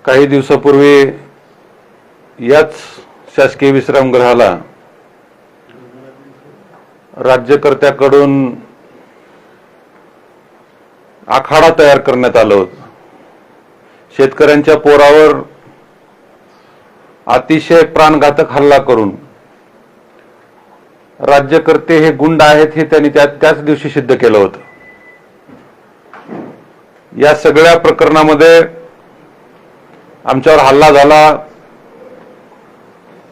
काही दिवसापूर्वी याच शासकीय विश्रामगृहाला राज्यकर्त्याकडून आखाडा तयार करण्यात आला होता। शेतकऱ्यांच्या पोरावर अतिशय प्राणघातक हल्ला करून राज्यकर्ते हे गुंड आहेत हे त्यांनी त्याच दिवशी सिद्ध केलं होतं। या सगळ्या प्रकरणामध्ये आमच्यावर हल्ला झाला,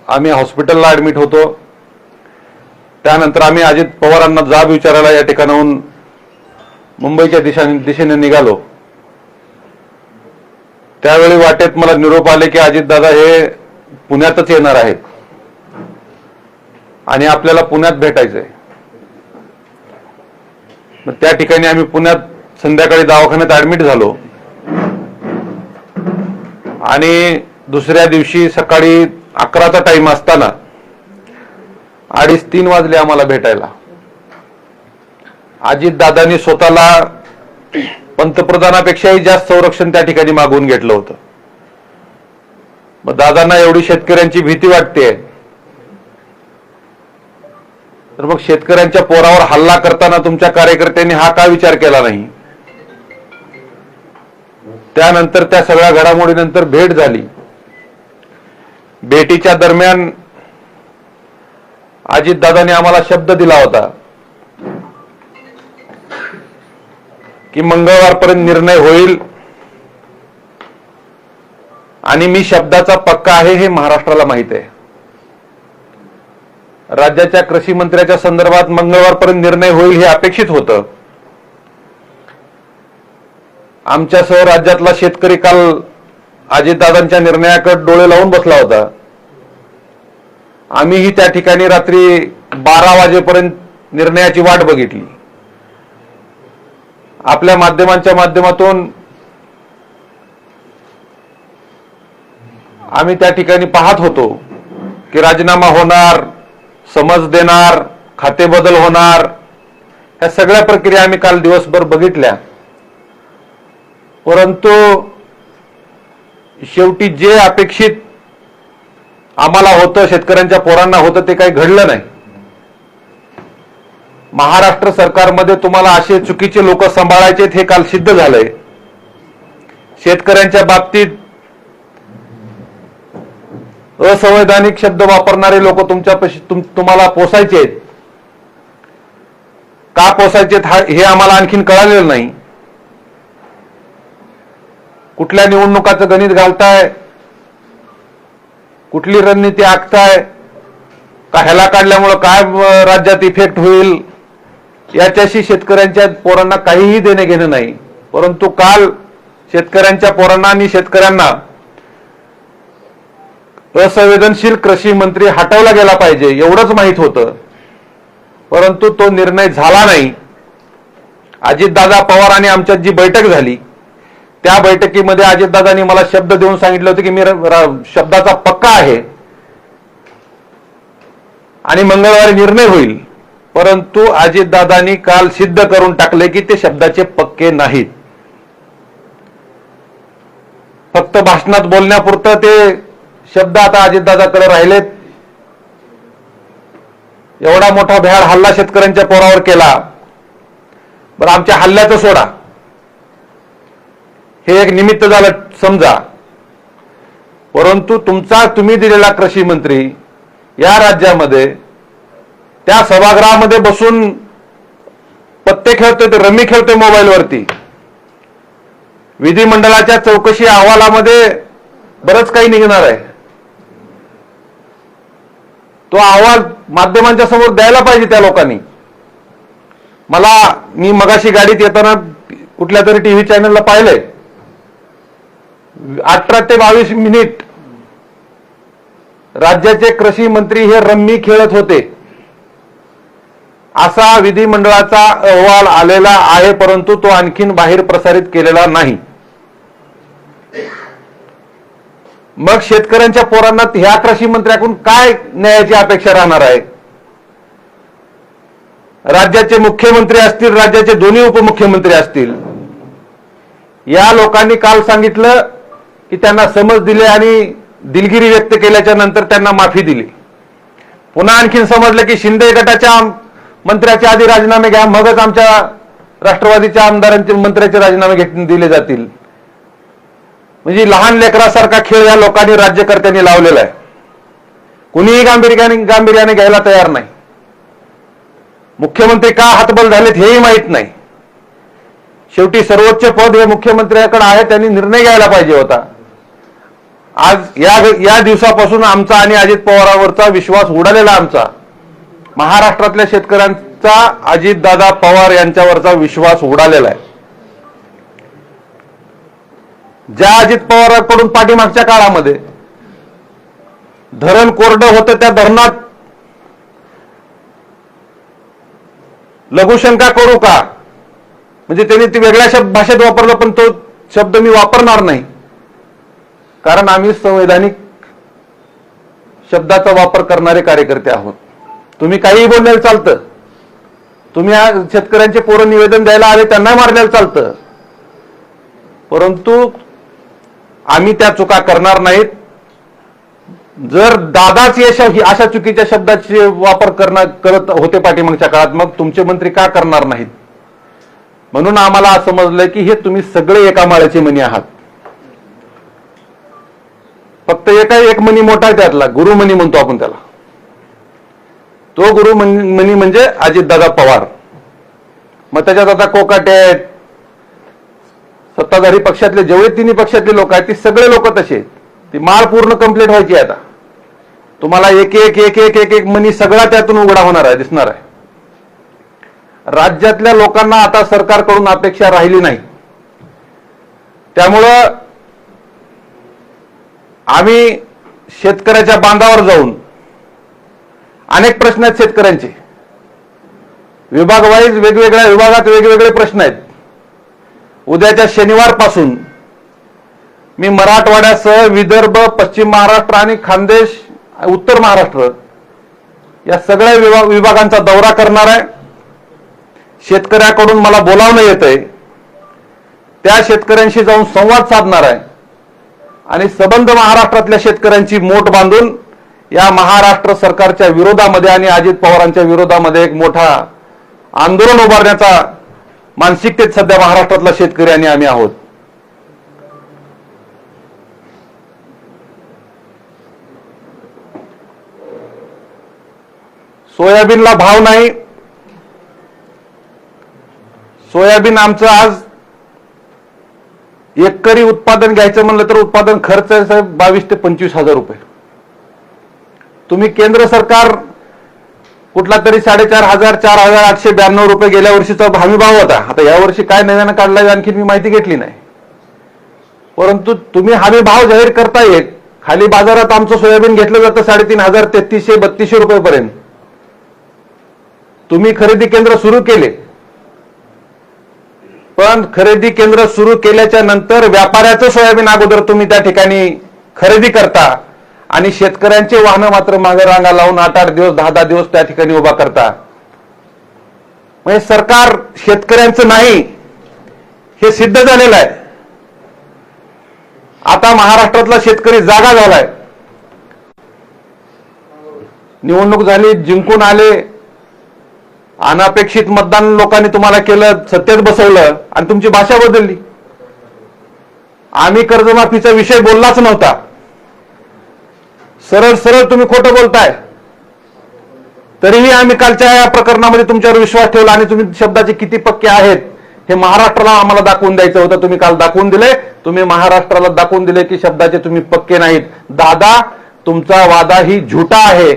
आम्ही हॉस्पिटलला ऍडमिट होतो। त्यानंतर आम्ही अजित पवारांना जाब विचारायला या ठिकाणाहून मुंबईच्या दिशेने निघालो। त्यावेळी वाटेत मला निरोप आले की अजितदादा हे पुण्यातच येणार आहेत आणि आपल्याला पुण्यात भेटायचंय। मग त्या ठिकाणी आम्ही पुण्यात संध्याकाळी दवाखान्यात ऍडमिट झालो आणि दुसऱ्या दिवशी सकाळी 11चा टाइम असताना 2:30-3 वाजले आम्हाला भेटायला। अजितदादांनी स्वतःला पंतप्रधानापेक्षाही जास्त संरक्षण त्या ठिकाणी मागवून घेतलं होतं। मग दादांना एवढी शेतकऱ्यांची भीती वाटते, तर मग शेतकऱ्यांच्या पोरावर हल्ला करताना तुमच्या कार्यकर्त्यांनी हा का विचार केला नाही? त्यानंतर त्या सगळ्या घडामोडीनंतर भेट झाली। भेटीच्या दरम्यान अजितदादांनी आम्हाला शब्द दिला होता की मंगळवारपर्यंत निर्णय होईल आणि मी शब्दाचा पक्का आहे हे महाराष्ट्राला माहित आहे। राज्याच्या कृषी मंत्र्याच्या संदर्भात मंगळवारपर्यंत निर्णय होईल हे अपेक्षित होतं। आमच्यासह राज्यातला शेतकरी काल अजितदादांच्या निर्णयाकडे डोळे लावून बसला होता। आम्हीही त्या ठिकाणी रात्री 12 वाजेपर्यंत निर्णयाची वाट बघितली। आपल्या माध्यमांच्या माध्यमातून आम्ही त्या ठिकाणी पाहत होतो की राजीनामा होणार, समज देणार, खाते बदल होणार, या सगळ्या प्रक्रिया आम्ही काल दिवसभर बघितल्या। परंतु शेवटी जे अपेक्षित आम्हाला होतं, शेतकऱ्यांच्या पोरांना होतं, ते काही घडलं नाही। महाराष्ट्र सरकारमध्ये तुम्हाला असे चुकीचे लोक सांभाळायचे हे काल सिद्ध झालंय। शेतकऱ्यांच्या बाबतीत असंवैधानिक शब्द वापरणारे लोक तुम्हाला पोसायचे आहेत का, पोसायचे हे आम्हाला आणखीन कळालेलं नाही। कुठल्या निवडणुकाचं गणित घालताय, कुठली रणनीती आखताय का, ह्याला काढल्यामुळे काय राज्यात इफेक्ट होईल, याच्याशी शेतकऱ्यांच्या पोरांना काहीही देणे घेणं नाही। परंतु काल शेतकऱ्यांच्या पोरांना आणि शेतकऱ्यांना असंवेदनशील कृषी मंत्री हटवला गेला पाहिजे एवढंच माहित होतं, परंतु तो निर्णय झाला नाही। अजितदादा पवार आणि आमच्यात जी बैठक झाली त्या बैठकीमध्ये अजितदादांनी मला शब्द देऊन सांगितलं होतं की मी शब्दाचा पक्का आहे आणि मंगळवारी निर्णय होईल। परंतु अजितदादांनी काल सिद्ध करून टाकले की ते शब्दाचे पक्के नाहीत। फक्त भाषणात बोलण्यापुरतं ते शब्द आता अजितदादाकडे राहिलेत। एवढा मोठा भ्याड हल्ला शेतकऱ्यांच्या पोरावर केला, बरं आमच्या हल्ल्याचं सोडा, हे एक निमित्त झालं समजा, परंतु तुम्ही दिलेला कृषी मंत्री या राज्यामध्ये त्या सभागृहामध्ये बसून पत्ते खेळतोय, ते रमी खेळतोय मोबाईलवरती। विधिमंडळाच्या चौकशी अहवालामध्ये बरंच काही निघणार आहे। तो अहवाल माध्यमांच्या समोर द्यायला पाहिजे त्या लोकांनी। मी मगाशी गाडीत येताना कुठल्या तरी टीव्ही चॅनलला पाहिलंय, 18 ते 22 मिनिट राज्याचे कृषी मंत्री हे रम्मी खेळत होते असा विधिमंडळाचा अहवाल आलेला आहे, परंतु तो आणखीन बाहेर प्रसारित केलेला नाही। मग शेतकऱ्यांच्या पोरांना ह्या कृषी मंत्र्याकडून काय न्यायाची अपेक्षा राहणार आहे? राज्याचे मुख्यमंत्री असतील, राज्याचे दोन्ही उपमुख्यमंत्री असतील, या लोकांनी काल सांगितलं की त्यांना समज दिली आणि दिलगिरी व्यक्त केल्याच्या नंतर त्यांना माफी दिली. पुन्हा आणखीन समजलं की शिंदे गटाच्या मंत्र्याचे आधी राजीनामे घ्या, मगच आमच्या राष्ट्रवादीच्या आमदारांचे मंत्र्याचे राजीनामे दिले जातील. म्हणजे लहान लेकरासारखा खेळ या लोकांनी राज्यकर्त्यांनी लावलेला आहे. कुणीही गांभीर्याने घ्यायला तयार नाही. मुख्यमंत्री का हतबल झालेत हेही माहीत नाही. शेवटी सर्वोच्च पद हे मुख्यमंत्र्याकडे आहे, त्यांनी निर्णय घ्यायला पाहिजे होता. आज या दिवसापासून आमचा आणि अजित पवारांवरचा विश्वास उडालेला आमचा महाराष्ट्रातल्या शेतकऱ्यांचा अजितदादा पवार यांच्यावरचा विश्वास उडालेला आहे. ज्या अजित पवारांकडून पाठीमागच्या काळामध्ये धरण कोरडं होतं, त्या धरणात लघुशंका करू का, म्हणजे त्यांनी ती वेगळ्या भाषेत वापरलं, पण तो शब्द मी वापरणार नाही, कारण आम्ही संवैधानिक शब्दाचा वापर करणारे कार्यकर्ते आहोत. तुम्ही काहीही बोलण्याला चालतं. तुम्ही शेतकऱ्यांचे पोरं निवेदन द्यायला आले त्यांना मारल्याला चालतं, परंतु आम्ही त्या चुका करणार नाहीत. जर दादाच अशा चुकीच्या शब्दाचे वापर करत होते पाठीमागच्या काळात, मग तुमचे मंत्री का करणार नाहीत? म्हणून आम्हाला असं समजलंय की हे तुम्ही सगळे एका माळ्याचे मणी आहात. फक्त एक मणी मोठा आहे त्यातला, गुरुमणी म्हणतो आपण त्याला. तो गुरुमणी म्हणजे अजितदादा पवार. मग त्याच्यात आता कोकाटे आहेत, सत्ताधारी पक्षातले जेवढे तिन्ही पक्षातले लोक आहेत, ती सगळे लोक तसे. ती माळ पूर्ण कंप्लीट व्हायची. आता तुम्हाला एक एक एक एक एक एक मनी सगळा त्यातून उघडा होणार आहे, दिसणार आहे. राज्यातल्या लोकांना आता सरकारकडून अपेक्षा राहिली नाही. त्यामुळं आम्ही शेतकऱ्याच्या बांधावर जाऊन, अनेक प्रश्न आहेत शेतकऱ्यांचे, विभाग वाईज वेगवेगळ्या विभागात वेगवेगळे प्रश्न आहेत. उद्याच्या शनिवारपासून मी मराठवाड्यासह विदर्भ, पश्चिम महाराष्ट्र आणि खानदेश, उत्तर महाराष्ट्र या सगळ्या विभागांचा दौरा करणार आहे. शेतकऱ्याकडून मला बोलावणं येतंय, त्या शेतकऱ्यांशी जाऊन संवाद साधणार आहे आणि सबंध महाराष्ट्रातल्या शेतकऱ्यांची मोठ बांधून या महाराष्ट्र सरकारच्या विरोधामध्ये आणि अजित पवारांच्या विरोधामध्ये एक मोठा आंदोलन उभारण्याचा मानसिकतेत सध्या महाराष्ट्रातला शेतकरी आणि आम्ही आहोत. सोयाबीनला भाव नाही. सोयाबीन आमचं आज एकरी उत्पादन घ्यायचं म्हणलं तर उत्पादन खर्च आहे साहेब 22,000 ते 25,000 रुपये. तुम्ही केंद्र सरकार कुठला तरी 4,500 4,892 रुपये गेल्या वर्षीचा हमी भाव होता. आता यावर्षी काय नव्यानं काढलाय आणखी मी माहिती घेतली नाही, परंतु तुम्ही हमी भाव जाहीर करताय. खाली बाजारात आमचं सोयाबीन घेतलं जातं 3,500 3,300 3,200 रुपयेपर्यंत. तुम्ही खरेदी केंद्र सुरू केले, पण खरेदी केंद्र सुरू केल्याच्या नंतर व्यापाऱ्याचं सोयाबीन अगोदर तुम्ही त्या ठिकाणी खरेदी करता आणि शेतकऱ्यांचे वाहनं मात्र मागे रांगा लावून 8-8 दिवस 10-10 दिवस त्या ठिकाणी उभा करता. म्हणजे सरकार शेतकऱ्यांचं नाही हे सिद्ध झालेलं आहे. आता महाराष्ट्रातला शेतकरी जागा झालाय. निवडणूक झाली, जिंकून आले, अनपेक्षित मतदान लोकांनी तुम्हाला केलं, सत्तेत बसवलं आणि तुमची भाषा बदलली. आम्ही कर्जमाफीचा विषय बोललाच नव्हता. सरळ सरळ तुम्ही खोटं बोलताय. तरीही आम्ही कालच्या या प्रकरणामध्ये तुमच्यावर विश्वास ठेवला आणि तुम्ही शब्दाचे किती पक्के आहेत हे महाराष्ट्राला आम्हाला दाखवून द्यायचं होतं. तुम्ही काल दाखवून दिले. तुम्ही महाराष्ट्राला दाखवून दिले की शब्दाचे तुम्ही पक्के नाहीत. दादा, तुमचा वादा ही झुटा आहे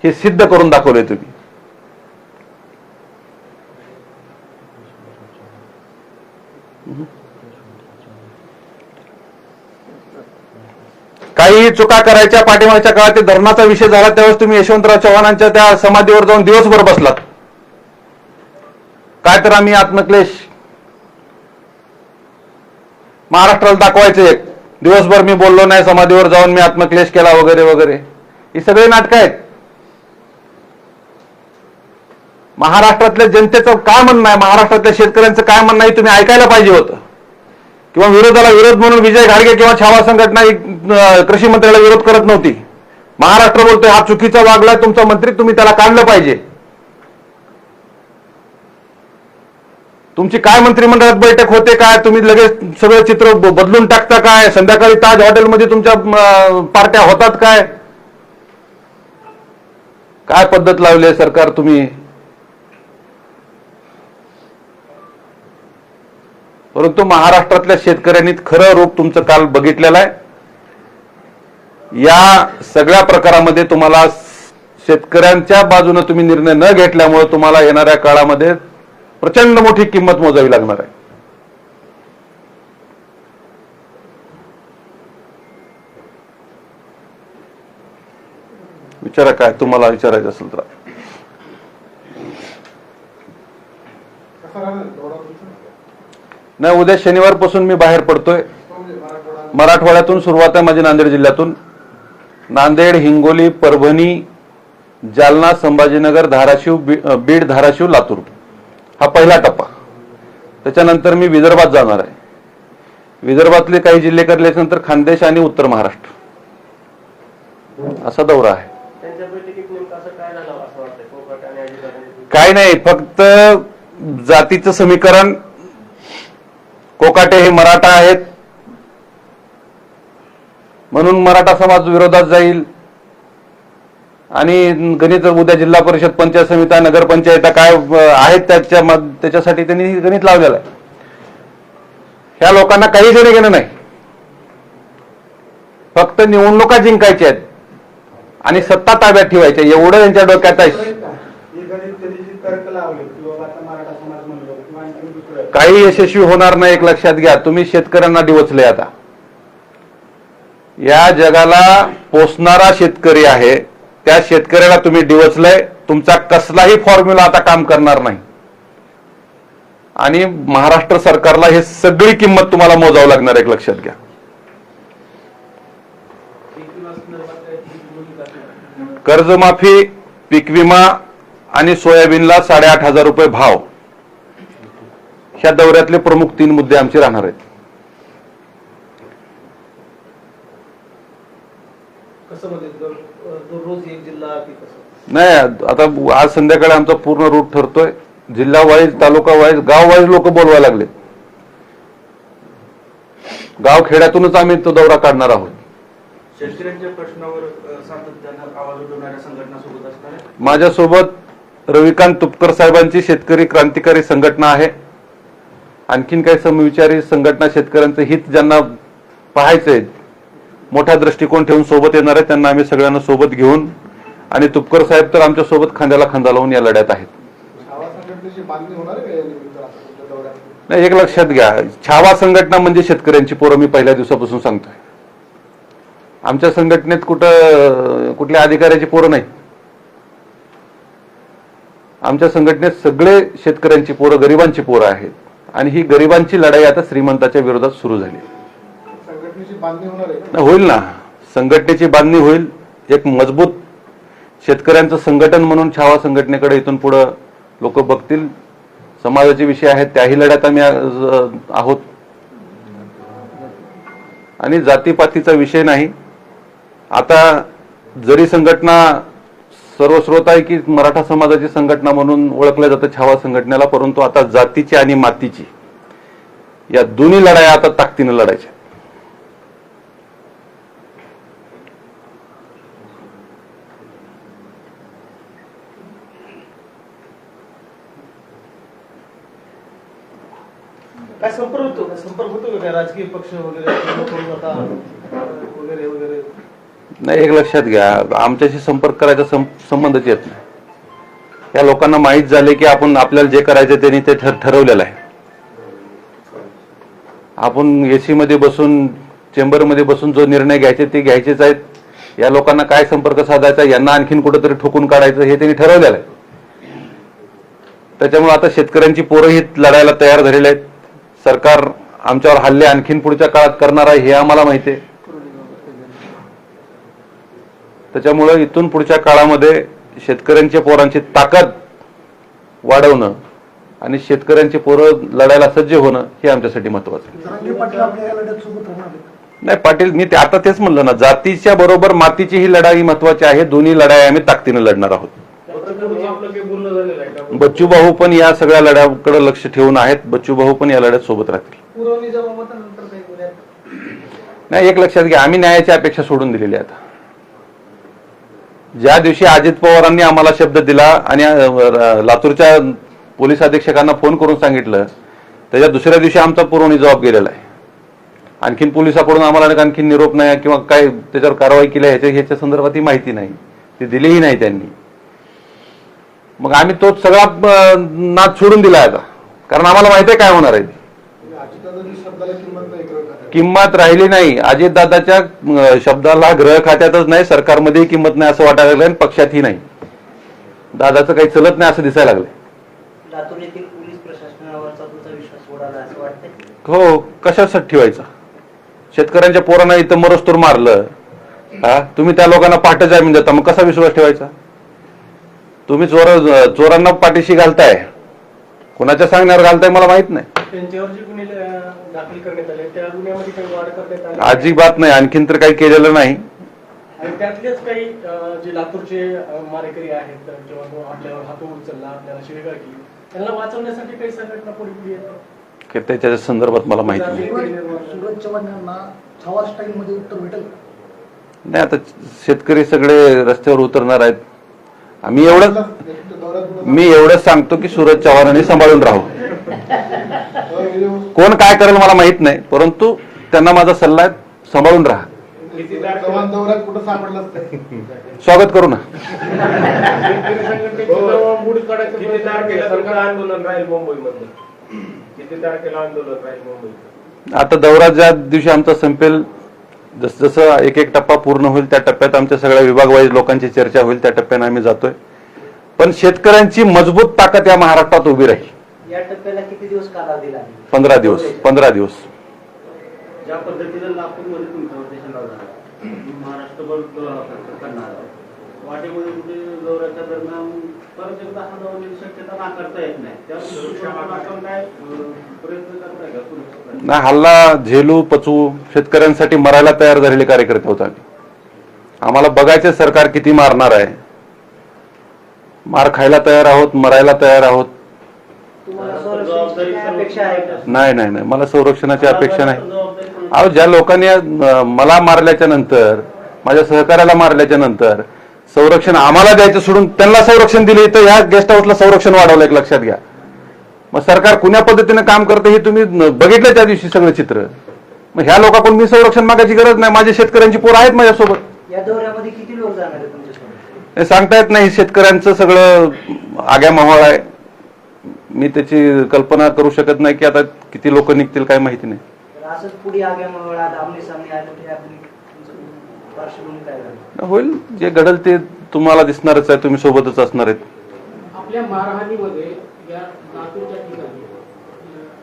हे सिद्ध करून दाखवले तुम्ही. काही चुका करायच्या पाठीमागच्या काळात ते धरणाचा विषय झाला त्यावेळेस तुम्ही यशवंतराव चव्हाणांच्या त्या समाधीवर जाऊन दिवसभर बसलात. काय तर आम्ही आत्मक्लेश महाराष्ट्राला दाखवायचे. एक दिवसभर मी बोललो नाही, समाधीवर जाऊन मी आत्मक्लेश केला वगैरे वगैरे. ही सगळी नाटकं आहेत. महाराष्ट्रातल्या जनतेचं काय म्हणणं आहे, महाराष्ट्रातल्या शेतकऱ्यांचं काय म्हणणं आहे तुम्ही ऐकायला पाहिजे होतं किंवा विरोधाला विरोध म्हणून विजय घाडगे किंवा छावा संघटना कृषी मंत्र्याला विरोध करत नव्हती. महाराष्ट्र बोलतोय हा चुकीचा वागलाय तुमचा मंत्री, तुम्ही त्याला काढलं पाहिजे. तुमची काय मंत्रिमंडळात बैठक होते काय? तुम्ही लगेच सगळं चित्र बदलून टाकता काय? संध्याकाळी ताज हॉटेलमध्ये तुमच्या पार्ट्या होतात काय? काय पद्धत लावली आहे सरकार तुम्ही? परंतु महाराष्ट्रातल्या शेतकऱ्यांनी खरं रूप तुमचं काल बघितलेलं आहे. या सगळ्या प्रकारामध्ये तुम्हाला शेतकऱ्यांच्या बाजूने तुम्ही निर्णय न घेतल्यामुळे तुम्हाला येणाऱ्या काळामध्ये प्रचंड मोठी किंमत मोजावी लागणार आहे. विचारा काय तुम्हाला विचारायचं असेल तर. नाही, उद्या शनिवारपासून मी बाहेर पडतोय. मराठवाड्यातून सुरुवात आहे माझी, नांदेड जिल्ह्यातून. नांदेड, हिंगोली, परभणी, जालना, संभाजीनगर, धाराशिव, बीड, धाराशिव, लातूर हा पहिला टप्पा. त्याच्यानंतर मी विदर्भात जाणार आहे. विदर्भातले काही जिल्हे करल्यानंतर खानदेश आणि उत्तर महाराष्ट्र असा दौरा आहे. काय नाही, फक्त जातीचं समीकरण. कोकाटे हे मराठा आहेत म्हणून मराठा समाज विरोधात जाईल आणि गणित उद्या जिल्हा परिषद, पंचायत समित्या, नगरपंचायत काय आहेत त्याच्यासाठी त्यांनी गणित लावलेलं आहे. ह्या लोकांना काही देणे घेणं नाही, फक्त निवडणुका जिंकायच्या आहेत आणि सत्ता ताब्यात ठेवायच्या, एवढं त्यांच्या डोक्यात आहे. काही यशस्वी होणार नाही, एक लक्षात घ्या. तुम्ही शेतकऱ्यांना डिवचले. आता या जगाला पोसणारा शेतकरी आहे, त्या शेतकऱ्याला तुम्ही डिवचलंय. तुमचा कसलाही फॉर्म्युला आता काम करणार नाही आणि महाराष्ट्र सरकारला हे सगळी किंमत तुम्हाला मोजावं लागणार, एक लक्षात घ्या. कर्जमाफी, पीक विमा आणि सोयाबीनला 8,500 रुपये भाव, ह्या दौऱ्यातले प्रमुख 3 मुद्दे आमचे राहणार आहेत. नाही, आता आज संध्याकाळी आमचा पूर्ण रूट ठरतोय. जिल्हा वाईज, तालुका वाईज, गाव वाईज लोक बोलवायला लागले. गाव खेड्यातूनच आम्ही तो दौरा काढणार आहोत. शेतकऱ्यांच्या प्रश्नावर सातत्यानं आवाज उठवणाऱ्या संघटना सोबत असणार आहे. माझ्यासोबत रविकांत तुपकर साहेबांची शेतकरी क्रांतिकारी संघटना आहे. आणखीन काही समविचारी संघटना, शेतकऱ्यांचं हित ज्यांना पाहायचंय, मोठा दृष्टिकोन ठेवून सोबत येणार आहे, त्यांना आम्ही सगळ्यांना सोबत घेऊन, आणि तुपकर साहेब तर आमच्या सोबत खांद्याला खांदा लावून या लढ्यात आहेत. नाही, एक लक्षात घ्या, छावा संघटना म्हणजे शेतकऱ्यांची पोरं. मी पहिल्या दिवसापासून सांगतोय, आमच्या संघटनेत कुठल्या अधिकाऱ्याची पोरं नाही. आमच्या संघटनेत सगळे शेतकऱ्यांची पोरं, गरिबांची पोरं आहेत आणि ही गरिबांची लढाई आता श्रीमंताच्या विरोधात सुरू झाली. होईल ना, संघटनेची बांधणी होईल. एक मजबूत शेतकऱ्यांचं संघटन म्हणून छावा संघटनेकडे इथून पुढे लोक बघतील. समाजाचे विषय आहेत, त्याही लढ्यात आम्ही आहोत आणि जातीपातीचा विषय नाही. आता जरी संघटना सर्वश्रोत आहे की मराठा समाजाची संघटना म्हणून ओळखल्या जातं छावा संघटनेला, परंतु आता जातीची आणि मातीची या दोन्ही लढाया आता ताकदीने लढायच्या. काय संपर्क होतो का राजकीय पक्ष वगैरे वगैरे? नाही, एक लक्षात घ्या, आमच्याशी संपर्क करायचा संबंधच येत नाही. या लोकांना माहीत झाले की आपण आपल्याला जे करायचं त्यांनी ते ठरवलेलं आहे. आपण एसी मध्ये बसून, चेंबरमध्ये बसून जो निर्णय घ्यायचे ते घ्यायचेच आहेत. या लोकांना काय संपर्क साधायचा, यांना आणखीन कुठेतरी ठोकून काढायचं हे त्यांनी ठरवलेलं आहे. त्याच्यामुळे आता शेतकऱ्यांची पोरं ही लढायला तयार झालेले आहेत. सरकार आमच्यावर हल्ले आणखीन पुढच्या काळात करणार आहे हे आम्हाला माहिती आहे. त्याच्यामुळे इथून पुढच्या काळामध्ये शेतकऱ्यांच्या पोरांची ताकद वाढवणं आणि शेतकऱ्यांची पोरं लढायला सज्ज होणं हे आमच्यासाठी महत्वाचं आहे. जरांगे पाटील आपल्या या लढ्यात सोबत राहणार आहेत. नाही पाटील, मी आता तेच म्हणलं ना, जातीच्या बरोबर मातीची ही लढाई महत्वाची आहे. दोन्ही लढाई आम्ही ताकदीने लढणार आहोत. बच्चू भाऊ पण या सगळ्या लढ्याकडे लक्ष ठेवून आहेत. बच्चू भाऊ पण या लढ्यात सोबत राहतील. पुरवणी जबाबदारीनंतर काही बोलूयात. नाही, एक लक्षात घ्या, आम्ही न्यायाची अपेक्षा सोडून दिलेली आहे. आता ज्या दिवशी अजित पवारांनी आम्हाला शब्द दिला आणि लातूरच्या पोलीस अधीक्षकांना फोन करून सांगितलं, त्याच्या दुसऱ्या दिवशी आमचा पुरवणी जबाब गेलेला आहे. आणखीन पोलिसाकडून आम्हाला आणखीन निरोप नाही किंवा काय त्याच्यावर कारवाई केली ह्याच्या संदर्भात ही माहिती नाही, ती दिलीही नाही त्यांनी. मग आम्ही तो सगळा नाद सोडून दिला आता, कारण आम्हाला माहिती आहे काय होणार आहे. किंमत राहिली नाही. अजितदादाच्या शब्दाला ग्रह खात्यातच नाही, सरकारमध्येही किंमत नाही असं वाटायला लागलं आणि पक्षातही नाही. दादाचं काही चलत नाही असं दिसायला लागलं. लातूर येथील पोलीस प्रशासनावरचा तुमचा विश्वास उडाला असं वाटतंय? हो, कशासाठी ठेवायचा? शेतकऱ्यांच्या पोरांना इथं मरोस्तोर मारलं, हा तुम्ही त्या लोकांना पाठ जामीन देता, मग कसा विश्वास ठेवायचा? तुम्ही चोरांना पाठीशी घालताय, कोणाच्या सांगण्यावर घालताय मला माहित नाही. त्यांच्यावर जे गुन्हे दाखल करण्यात आले त्या गुन्ह्यामध्ये काही वाढ करण्यात आली? अजिबात नाही, आणखीन तर काही केलेलं नाही. आणि त्यातलेच काही जे लातूरचे मारेकरी आहेत किंवा आपल्यावर हात उचलला, आपल्याला शिवेगाळ केली, त्यांना वाचवण्यासाठी काही संघटना पुढे येतात की त्याच्या संदर्भात मला माहित नाही. सूरज चव्हाण यांना छावा स्टाईल मध्ये उत्तर भेटेल का? नाही, आता शेतकरी सगळे रस्त्यावर उतरणार आहेत. मी एवढंच सांगतो की सूरज चव्हाणांनी सांभाळून राहू. कोण काय करेल मला माहित नाही, परंतु त्यांना माझा सल्ला आहे, सांभाळून राहा. स्वागत करू ना. आता दौरा ज्या दिवशी आमचा संपेल, जस जसं एक एक टप्पा पूर्ण होईल त्या टप्प्यात आमच्या सगळ्या विभागवाईज लोकांची चर्चा होईल, त्या टप्प्याने आम्ही जातोय. पण शेतकऱ्यांची मजबूत ताकद या महाराष्ट्रात उभी राहील. या टप्प्याला किती दिवस कालावधी लागेल? 15 दिवस. 15 दिवस. ज्या पद्धतीनं नागपूरमध्ये तुमचं ऑपरेशन झालं, महाराष्ट्रभर करणार वाटेमध्ये कुठे दौऱ्याच्या दरम्यान परत एकदा हा दौरा येण्याची शक्यता नाकारता येत नाही. त्यावर आपण काय प्रयत्न करताय का सुरक्षा? ना हल्ला झेलू पचवू, शेतकऱ्यांसाठी मरायला तयार झालेले कार्यकर्ते होता. आम्हाला बघायचे सरकार किती मारणार आहे. मार खायला तयार आहोत, मरायला तयार आहोत. तुम्हाला संरक्षणाची काय अपेक्षा आहे का? नाही नाही नाही, मला संरक्षणाची अपेक्षा नाही. अहो, ज्या लोकांनी मला मारल्याच्या नंतर, माझ्या सहकार्याला मारल्याच्या नंतर संरक्षण आम्हाला द्यायचं सोडून त्यांना संरक्षण दिले, तर ह्या गेस्ट हाऊसला संरक्षण वाढवलं, एक लक्षात घ्या. मग सरकार कुण्या पद्धतीने काम करतं हे तुम्ही बघितलं त्या दिवशी सगळं चित्र. मग ह्या लोकांकडून मी संरक्षण मागायची गरज नाही. माझे शेतकऱ्यांची पोरं आहेत माझ्यासोबत. या दौऱ्यामध्ये किती लोक जाणार आहेत तुमच्यासोबत? हे सांगता येत नाही. शेतकऱ्यांचं सगळं आग्या माहोळ आहे. मी त्याची कल्पना करू शकत नाही की आता किती लोक निघतील काय माहिती नाही. तर असंच पुढे आग्या मावळात आमने सामने आलं ते आपली पार्श्वभूमी काय झाली? होईल, जे घडल ते तुम्हाला दिसणारच आहे. तुम्ही सोबतच असणार आहेत. आपल्या मारहाणीमध्ये या लातूरच्या ठिकाणी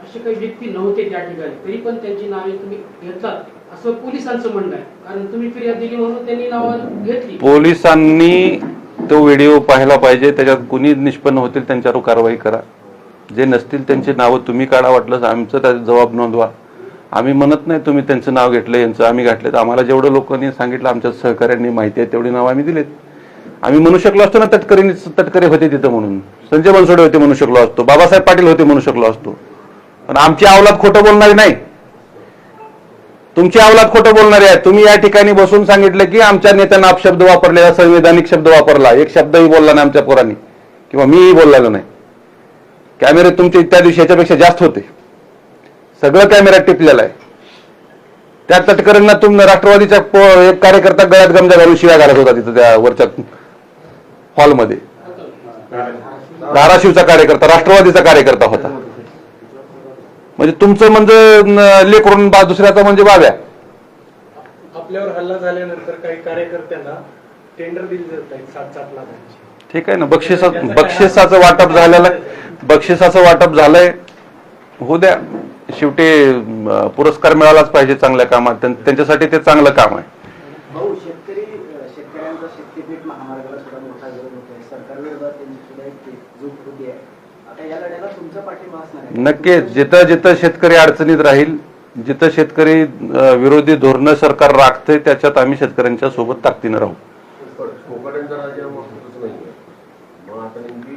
असे काही व्यक्ती नव्हते त्या ठिकाणी, तरी पण त्यांची नावे तुम्ही घेतलात असं पोलिसांचं म्हणणं आहे. कारण तुम्ही फिर्याद दिली म्हणून त्यांनी नावं घेतली. पोलिसांनी तो व्हिडिओ पाहायला पाहिजे. त्याच्यात कुणी निष्पन्न होतील त्यांच्यावर कारवाई करा. जे नसतील त्यांची नावं तुम्ही काढा, वाटलं आमचं त्याचा जबाब नोंदवा. आम्ही म्हणत नाही तुम्ही त्यांचं नाव घेतलं, यांचं आम्ही घातलं. आम्हाला जेवढं लोकांनी सांगितलं, आमच्या सहकार्यांनी माहिती आहे तेवढी नावं आम्ही दिलेत. आम्ही म्हणू शकलो असतो ना तटकरे होते तिथं म्हणून, संजय बनसोडे होते म्हणू शकलो असतो, बाबासाहेब पाटील होते म्हणू शकलो असतो. पण आमची अवलाद खोटं बोलणारी नाही. तुमची अवलाद खोटं बोलणारी आहे. तुम्ही या ठिकाणी बसून सांगितलं की आमच्या नेत्यांना अपशब्द वापरले, असंवैधानिक शब्द वापरला. एक शब्दही बोलला नाही आमच्या पोरांनी किंवा मीही बोललेलो नाही. कॅमेरे तुमचे त्या दिवशी याच्यापेक्षा जास्त होते. सगळं कॅमेऱ्यात टिपलेलं आहे. त्या तटकऱ्यांना तुम्ही राष्ट्रवादीचा एक कार्यकर्ता गळ्यात गमजा घालून शिव्या घालत होता तिथं त्या वरच्या हॉलमध्ये. धाराशिवचा कार्यकर्ता, राष्ट्रवादीचा कार्यकर्ता होता. म्हणजे तुमचं म्हणजे लेकरून दुसऱ्याचा म्हणजे बाब्या. आपल्यावर हल्ला झाल्यानंतर काही कार्यकर्त्यांना टेंडर दिली जात आहेत 7-7 लाखांची. ठीक आहे ना, बक्षिसाचं वाटप झालेलं, बक्षिसाचं वाटप झालंय, होऊ द्या. शेवटी पुरस्कार मिळालाच पाहिजे चांगल्या कामात. त्यांच्यासाठी ते चांगलं काम आहे. भाऊ, शेतकऱ्यांचा शक्तीपीठ महामार्गाला सुद्धा मोठा विरोध होतोय. सरकार विरोधात त्यांची सुद्धा एक झूक होती आहे. या लढ्याला तुमचा पाठिंबा असणार आहे? नक्कीच जिथं जिथं शेतकरी अडचणीत राहील, जिथं शेतकरी विरोधी धोरणं सरकार राखते, त्याच्यात आम्ही शेतकऱ्यांच्या सोबत ताकदीनं राहू. कोकणांचा राजीनामा होतच नाहीये. मग आता नेमकी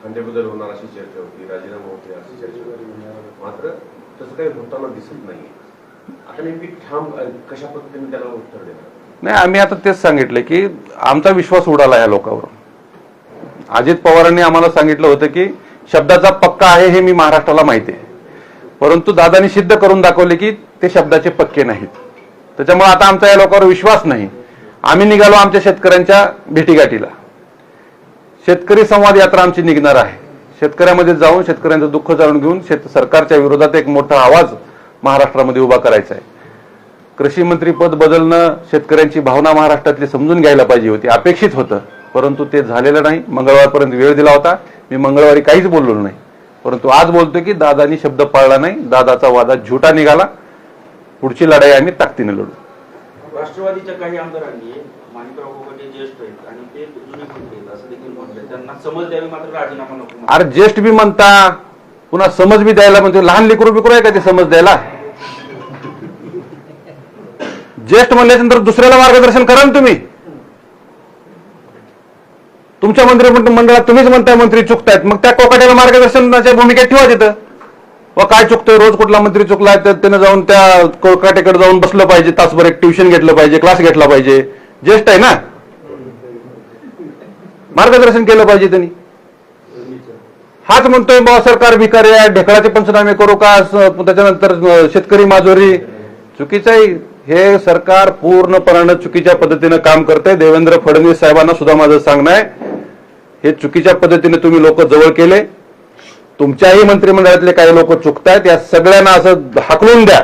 खांदेबद्दल होणार अशी चर्चा होती, राजीनामा होते अशी चर्चा होती, मात्र तसं काही होताना दिसत नाहीये. आता नेमकी ठाम कशा पद्धतीने त्याला उत्तर देणार? नाही, आम्ही आता तेच सांगितलं की आमचा विश्वास उडाला ह्या लोकांवर. अजित पवारांनी आम्हाला सांगितलं होतं की शब्दाचा पक्का आहे हे मी महाराष्ट्राला माहिती आहे, परंतु दादांनी सिद्ध करून दाखवले की ते शब्दाचे पक्के नाहीत. त्याच्यामुळे आता आमचा या लोकांवर विश्वास नाही. आम्ही निघालो आमच्या शेतकऱ्यांच्या भेटीगाठीला. शेतकरी संवाद यात्रा आमची निघणार आहे. शेतकऱ्यामध्ये जाऊन शेतकऱ्यांचं दुःख जाणून घेऊन सरकारच्या विरोधात एक मोठा आवाज महाराष्ट्रामध्ये उभा करायचा आहे. कृषी मंत्री पद बदलणं शेतकऱ्यांची भावना महाराष्ट्रातली समजून घ्यायला पाहिजे होती, अपेक्षित होतं, परंतु ते झालेलं नाही. मंगळवारपर्यंत वेळ दिला होता. मी मंगळवारी काहीच बोललो नाही, परंतु आज बोलतोय की दादानी शब्द पाळला नाही. दादाचा वादा झुटा निघाला. पुढची लढाई आम्ही ताकदीने लढू. राष्ट्रवादीच्या काही आमदारांनी माणिकराव कोकाटे ज्येष्ठ आहेत आणि ते जुने मंत्री आहेत असं देखील म्हटलंय, त्यांना समज द्यावी मात्र राजीनामा नको. अरे ज्येष्ठ बी म्हणता, पुन्हा समज बी द्यायला म्हणतो. लहान लेकरू बिकरू आहे का ते समज द्यायला? ज्येष्ठ म्हणल्यानंतर दुसऱ्याला मार्गदर्शन करा ना तुम्ही. तुमच्या मंत्रिमंडळात तुम्हीच म्हणताय मंत्री चुकतायत, मग त्या कोकाट्याला मार्गदर्शनाच्या भूमिकेत ठेवा तिथं. व काय चुकतोय, रोज कुठला मंत्री चुकलाय तर त्यानं जाऊन त्या कोकाट्याकडे जाऊन बसलं पाहिजे, तासभर एक ट्युशन घेतलं पाहिजे, क्लास घेतला पाहिजे. ज्येष्ठ आहे ना, मार्गदर्शन केलं पाहिजे त्यांनी. हाच म्हणतोय बा सरकार भिकारी आहे, ढेकळाचे पंचनामे करू का, त्याच्यानंतर शेतकरी माजोरी. चुकीचं आहे हे. सरकार पूर्णपणे चुकीच्या पद्धतीनं काम करतंय. देवेंद्र फडणवीस साहेबांना सुद्धा माझं सांगणं आहे, हे चुकीच्या पद्धतीने तुम्ही लोक जवळ केले. तुमच्याही मंत्रिमंडळातले काही लोक चुकतायत. या सगळ्यांना असं हाकलून द्या.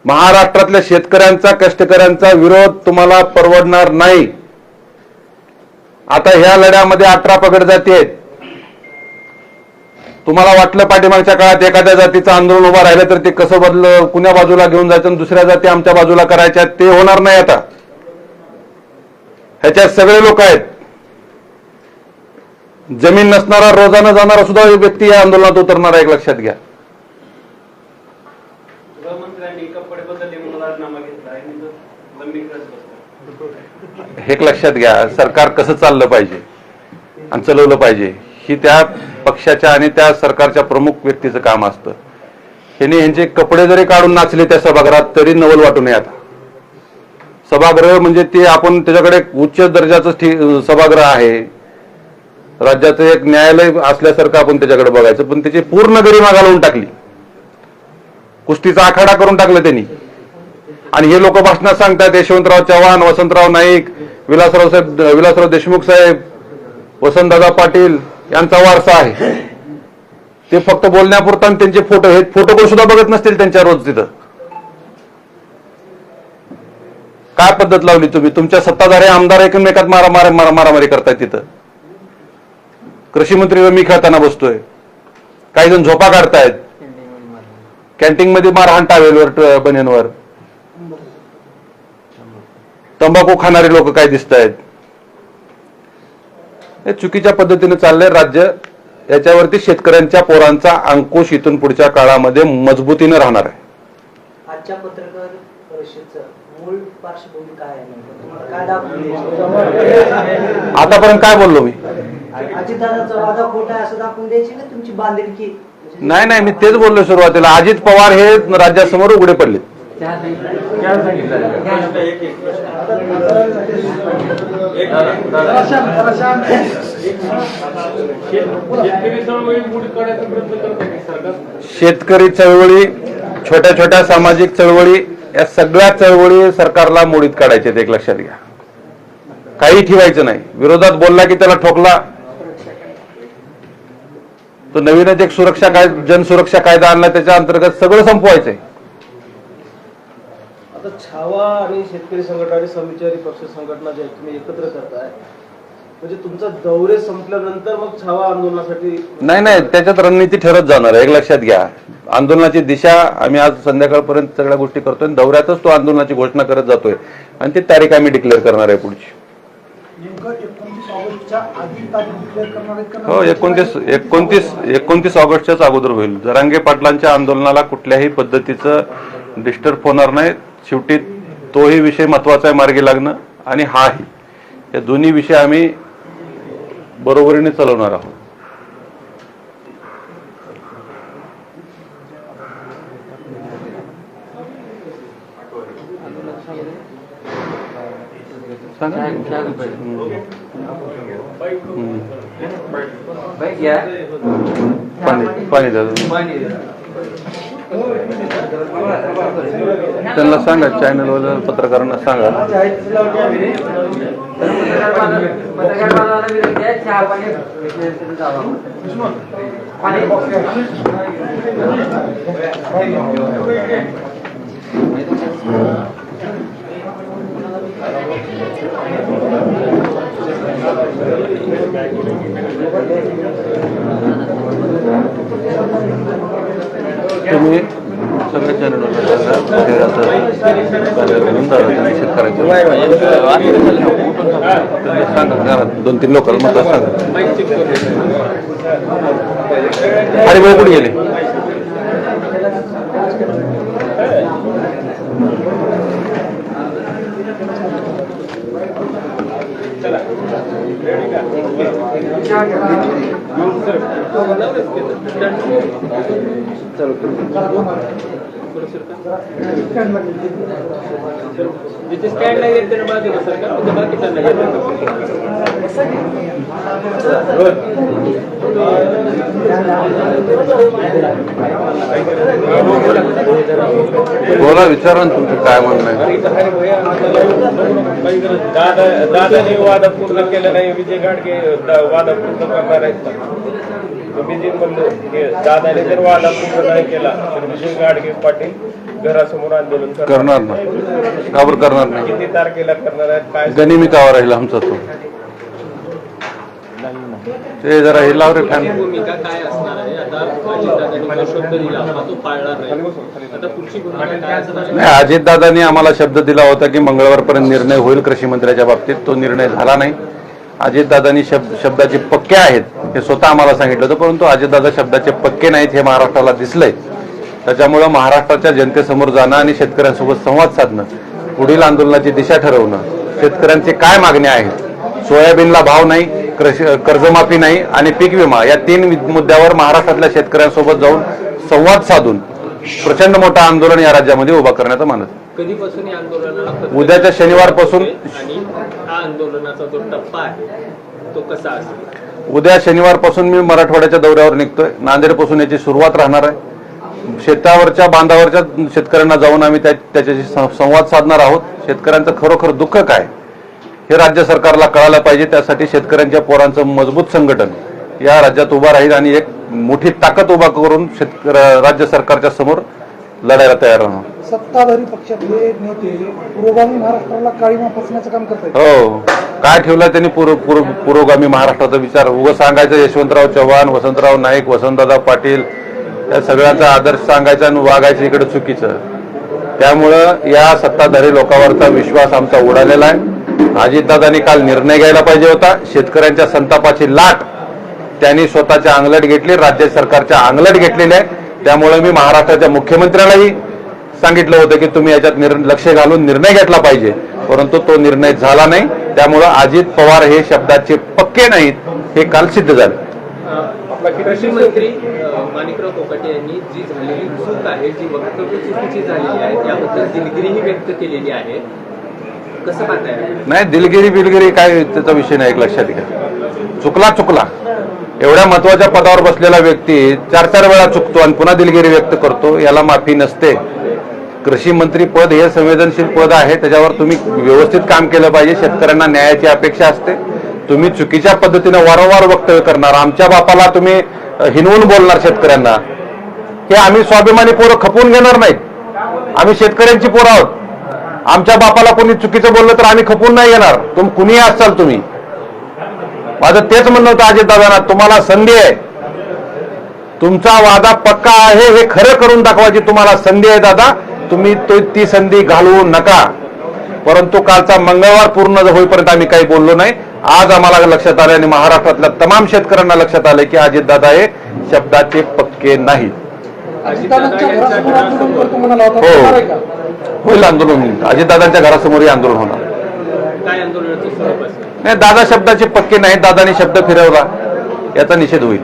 महाराष्ट्रातल्या शेतकऱ्यांचा, कष्टकऱ्यांचा विरोध तुम्हाला परवडणार नाही. आता ह्या लढ्यामध्ये 18 पगड जाती आहेत. तुम्हाला वाटलं पाठीमागच्या काळात एखाद्या जातीचं आंदोलन उभं राहिलं तर ते कसं बदलं, कुण्या बाजूला घेऊन जायचं आणि दुसऱ्या जाती आमच्या बाजूला करायच्या, ते होणार नाही. आता ह्याच्यात सगळे लोक आहेत. जमीन नसणारा, रोजानं जाणारा सुद्धा व्यक्ती या आंदोलनात उतरणार आहे, एक लक्षात घ्या. गृहमंत्र्यांनी कपडे बदलले म्हणून राजीनामा घेतला आहे, लंबी हे लक्षात घ्या. सरकार कसं चाललं पाहिजे आणि चालवलं पाहिजे ही त्या पक्षाच्या आणि त्या सरकारच्या प्रमुख व्यक्तीचं काम असतं. ह्यांनी ह्यांचे कपडे जरी काढून नाचले त्या सभागृहात तरी नवल वाटू नये. आता सभागृह म्हणजे ते आपण त्याच्याकडे उच्च दर्जाचं सभागृह आहे, राज्याचं एक न्यायालय असल्यासारखं आपण त्याच्याकडे बघायचं, पण त्याची पूर्ण गरिमा घालवून टाकली. कुस्तीचा आखाडा करून टाकला त्यांनी. आणि हे लोक भाषणात सांगतात यशवंतराव चव्हाण, वसंतराव नाईक, विलासराव देशमुख साहेब, वसंतदादा पाटील यांचा वारसा आहे. ते फक्त बोलण्यापुरता आणि त्यांचे फोटो, हे फोटो सुद्धा बघत नसतील त्यांच्या रोज. तिथं काय पद्धत लावली तुम्ही? तुमच्या सत्ताधारी आमदार एकमेकात मारामारी करतायत. तिथं कृषी मंत्री मी खेळताना बसतोय, काही जण झोपा काढतायत, कॅन्टीन मध्ये मारहाण टावेलवर, बन्यांवर. तंबाखू खाणारे लोक काय दिसत आहेत. हे चुकीच्या पद्धतीने चाललंय राज्य. याच्यावरती शेतकऱ्यांच्या पोरांचा अंकुश इथून पुढच्या काळामध्ये मजबूतीने राहणार आहे. आजच्या पत्रकार परिषदेचं मूळ पार्श्वभूमी काय आहे? तुम्हाला काय दाखवून आतापर्यंत काय बोललो मी? अजितदादाचा वादा खोटा आहे असं दाखवून द्यायची ना तुमची बांधिलकी? नाही, मी तेच बोललो सुरुवातीला. अजित पवार हे राज्यासमोर उघडे पडले. शेतकरी चळवळी, छोट्या छोट्या सामाजिक चळवळी, या सगळ्या चळवळी सरकारला मोडीत काढायचे, एक लक्षात घ्या. काही ठेवायचं नाही. विरोधात बोलला की त्याला ठोकला. तो नवीनच एक सुरक्षा कायदा, जनसुरक्षा कायदा आणला, त्याच्या अंतर्गत सगळं संपवायचंय. आता छावा आणि शेतकरी संघटना आणि समविचारी पक्ष संघटना जे तुम्ही एकत्र करताय, म्हणजे तुमचा दौरे संपल्यानंतर मग छावा आंदोलनासाठी? नाही, त्याच्यात रणनीती ठरत जाणार आहे, एक लक्षात घ्या. आंदोलनाची दिशा आम्ही आज संध्याकाळपर्यंत सगळ्या गोष्टी करतोय. दौऱ्यातच तो आंदोलनाची घोषणा करत जातोय आणि ती तारीख आम्ही डिक्लेअर करणार आहे पुढची. नेमकं 29 ऑगस्टच्या ऑगस्टच्या आधी तारीख डिक्लेअर करणार आहेत का? हो, 29 ऑगस्टच्याच अगोदर होईल. जरांगे पाटलांच्या आंदोलनाला कुठल्याही पद्धतीचं डिस्टर्ब होणार नाही. शेवटी तोही विषय महत्वाचा आहे मार्गी लागणं, आणि हाही, या दोन्ही विषय आम्ही बरोबरीने चालवणार आहोत. सांगा. पाणी द्या. त्यांना सांगा, चॅनलवाल्या पत्रकारांना सांगा. तुम्ही सगळ्या चॅनलवर सांगा, 2-3 लोकांना मत सांगा. अरे भाऊ कुठे गेले? जिथे स्टँड नाही येत त्यांना बाजूला सरकार, उद्या बाकीच्यांना बोला, विचारा ना तुमचं काय म्हणणं आहे. दादाने वादा पूर्ण केलं नाही, विजय गाडगे वादा पूर्ण करणार आहेत. मी जे म्हणलो की दादाने जर वादा पूर्ण नाही केला तर विजय गाडगे पाटील घरासमोर आंदोलन करणार ना. का बरं करणार नाही? किती तारखेला करणार आहेत काय गनिमी कावा राहिला आमचा तो. ते जरा हे लाव रे फॅन. भूमिका काय असणार आहे? आता अजितदादांनी जो शब्द दिला होता तो पाळला नाही, आता पुढची भूमिका काय असणार आहे? नाही, अजितदादांनी आम्हाला शब्द दिला होता की मंगळवारपर्यंत निर्णय होईल कृषी मंत्र्याच्या बाबतीत. तो निर्णय झाला नाही. अजितदादांनी शब्दाचे पक्के आहेत हे स्वतः आम्हाला सांगितलं होतं, परंतु अजितदादा शब्दाचे पक्के नाहीत हे महाराष्ट्राला दिसलंय. त्याच्यामुळं महाराष्ट्राच्या जनतेसमोर जाणं आणि शेतकऱ्यांसोबत संवाद साधणं, पुढील आंदोलनाची दिशा ठरवणं, शेतकऱ्यांचे काय मागण्या आहेत, सोयाबीनला भाव नाही, कर्जमाफी नाही आणि पीक विमा, या 3 मुद्द्यावर महाराष्ट्रातल्या शेतकऱ्यांसोबत जाऊन संवाद साधून प्रचंड मोठं आंदोलन या राज्यामध्ये उभा करण्याचं मानत. कधीपासून या आंदोलनाला? उद्याच्या शनिवारपासून. आणि हा आंदोलनाचा जो टप्पा आहे तो कसा असेल? उद्या शनिवारपासून मी मराठवाड्याच्या दौऱ्यावर निघतोय. नांदेडपासून याची सुरुवात राहणार आहे. शेतावरच्या बांधावरच्या शेतकऱ्यांना जाऊन आम्ही त्याच्याशी संवाद साधणार आहोत. शेतकऱ्यांचं खरोखर दुःख काय हे राज्य सरकारला कळायला पाहिजे. त्यासाठी शेतकऱ्यांच्या पोरांचं मजबूत संघटन या राज्यात उभा राहील आणि एक मोठी ताकद उभा करून राज्य सरकारच्या समोर लढायला तयार राहणार. सत्ताधारी पक्षातले नेते पुरोगामी महाराष्ट्राला काळीमा फसण्याचं काम करतात. हो, काय ठेवलं त्यांनी पुरोगामी महाराष्ट्राचा विचार? उगं सांगायचं यशवंतराव चव्हाण, वसंतराव नाईक, वसंतदादा पाटील या सगळ्यांचा आदर्श सांगायचा आणि वागायचं इकडे चुकीचं. त्यामुळं या सत्ताधारी लोकांवरचा विश्वास आमचा उडालेला आहे. अजितदादांनी काल निर्णय घ्यायला पाहिजे होता. शेतकऱ्यांच्या संतापाची लाट त्यांनी स्वतःच्या अंगलट घेतली, राज्य सरकारच्या अंगलट घेतलेली आहे. त्यामुळे मी महाराष्ट्राच्या मुख्यमंत्र्यालाही सांगितलं होतं की तुम्ही याच्यात लक्ष घालून निर्णय घेतला पाहिजे, परंतु तो निर्णय झाला नाही. त्यामुळं अजित पवार हे शब्दाचे पक्के नाहीत हे काल सिद्ध झालं. कृषी मंत्री माणिकराव कोकाटे यांनी जी झालेली चूक आहे, जी वक्तव्य चुकीची झालेली आहे, त्याबद्दल दिलगिरीही व्यक्त केलेली आहे. कसं पाहताय? नाही, दिलगिरी काय त्याचा विषय नाही. एक लक्षात घ्या, चुकला एवढ्या महत्वाच्या पदावर बसलेला व्यक्ती 4-4 वेळा चुकतो आणि पुन्हा दिलगिरी व्यक्त करतो, याला माफी नसते. कृषी मंत्री पद हे संवेदनशील पद आहे, त्याच्यावर तुम्ही व्यवस्थित काम केलं पाहिजे. शेतकऱ्यांना न्यायाची अपेक्षा असते. तुम्ही चुकीच्या पद्धतीने वारंवार वक्तव्य करणार, आमच्या बापाला तुम्ही हिनवून बोलणार शेतकऱ्यांना, हे आम्ही स्वाभिमानी पोरं खपवून घेणार नाहीत. आम्ही शेतकऱ्यांची पोरं आहोत. आमच्या बापाला कोणी चुकीचं बोललं तर आम्ही खपवून नाही घेणार. कुणीही असाल तुम्ही. माझं तेच म्हणणं होतं अजितदादांना, तुम्हाला संधी आहे, तुमचा वादा पक्का आहे हे खरं करून दाखवायची तुम्हाला संधी आहे दादा. तुम्ही ती संधी घालवू नका. परंतु कालचा मंगळवार पूर्ण होईपर्यंत आम्ही काही बोललो नाही. आज आम्हाला लक्षात आलं आणि महाराष्ट्रातल्या तमाम शेतकऱ्यांना लक्षात आलं की अजितदादा हे शब्दाचे पक्के नाहीत. अजितदादांच्या घरासमोर आंदोलन करतो म्हणाला होता, हो. होणार आहे का? होईल आंदोलन. अजितदादांच्या घरासमोरही आंदोलन होणार. काय आंदोलनाचं स्वरूप असेल? नाही, दादा शब्दाचे पक्के नाहीत, दादाने शब्द फिरवला याचा निषेध होईल.